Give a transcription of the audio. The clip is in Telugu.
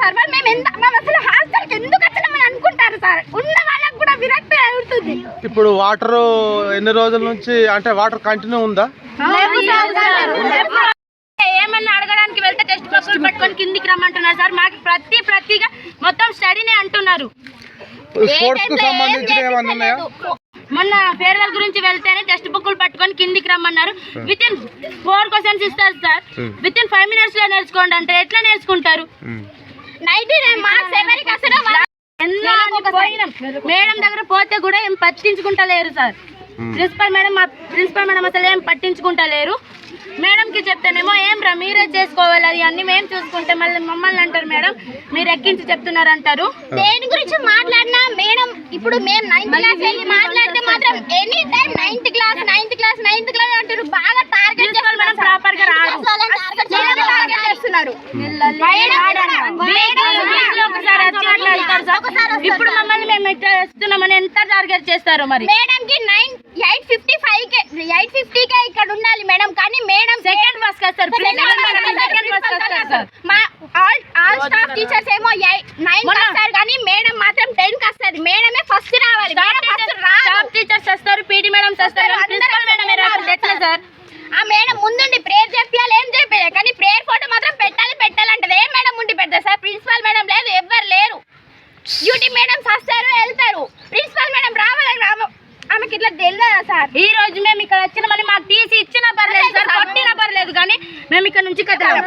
సార్. మేము అసలు హాస్టల్కి ఎందుకు వచ్చామని అనుకుంటారు సార్. ఉన్న వాళ్ళకి కూడా విరక్తి అవుతుంది. ఇప్పుడు వాటర్ ఎన్ని రోజుల నుంచి అంటే వాటర్ కంటిన్యూ ఉందా? ఏమన్నా అడగడానికి వెళ్తే టెక్స్ట్ బుక్లు పట్టుకొని కిందికి రమ్మంటున్నారు సార్. మాకు ప్రతిగా మొత్తం స్టడీనే అంటున్నారు. స్పోర్ట్స్ కు సంబంధించిన ఏమన్నా ఉన్నాయా? మొన్న ఫేర్వెల్ గురించి వెళ్తేనే టెక్స్ట్ బుక్లు పట్టుకొని కిందికి రమ్మన్నారు. విత్ ఇన్ 4 క్వశ్చన్స్ ఇస్తారు సార్. విత్ ఇన్ 5 minutes లో నేర్చుకోండి అంటే ఎట్లా నేర్చుకుంటారు? 99 మార్క్స్ ఎవరికి అసలు మేడం దగ్గర పోతే కూడా ఏం పట్టించుకుంటలేరు సార్. ప్రిన్సిపల్ మేడం అసలు ఏం పట్టించుకుంటలేరు. మేడంకి చెప్తానేమో ఏం రా మీరే చేసుకోవాలి, అది అన్ని మేము చూసుకుంటే మళ్ళీ మమ్మల్ని అంటారు మేడం మీరు ఎక్కించి చెప్తున్నారు అంటారు. దేని గురించి మాట్లాడినా మేడం ఇప్పుడు మేము 9th క్లాస్ వెళ్ళి మాట్లాడితే మాత్రం ఎనీ టైం 9th క్లాస్ అంటారు. బాగా టార్గెట్ చేస్తారు మేడం. ప్రాపర్ గా రాదు టార్గెట్ చేస్తున్నారు. ఇప్పుడు మమ్మల్ని మేము ఇట్లా చేస్తున్నామని ఎంత టార్గెట్ చేస్తారు మరి. మేడం కి 8:50కే ఇక్కడ ఉండాలి మేడం. కానీ మేడం సెకండ్ బస్ వస్తారు. ఆల్ స్టాఫ్ టీచర్స్ ఏమో 9 వస్తారు కానీ మేడం మాత్రం 10 కి వస్తుంది. మేడమే ఫస్ట్ రావాలి. స్టాఫ్ టీచర్స్ వస్తారు, పీటీ మేడం వస్తారు, ప్రిన్సిపల్ మేడం ఎట్లా సార్? ఆ మేడం ముందుండి ప్రేయర్ చెప్పాలి, ఏం చెప్పాలి కానీ ప్రేయర్ ఫోటో మాత్రం పెట్టాలంటది. ఏ మేడం ఉండి పెడతారు సార్? ప్రిన్సిపల్ మేడం లేదు, ఎవ్వరు లేరు. డ్యూటీ మేడమ్స్ వస్తారు వెళ్తారు. ప్రిన్సిపల్ మేడం రావాలని ఆమెకి ఇట్లా తెలియదా సార్? ఈ రోజు మేము ఇక్కడ వచ్చిన మళ్ళీ మాకు టీసీ ఇచ్చినా పర్లేదు సార్, కొట్టినా పర్లేదు కానీ మేము ఇక్కడ నుంచి కట్టాలి.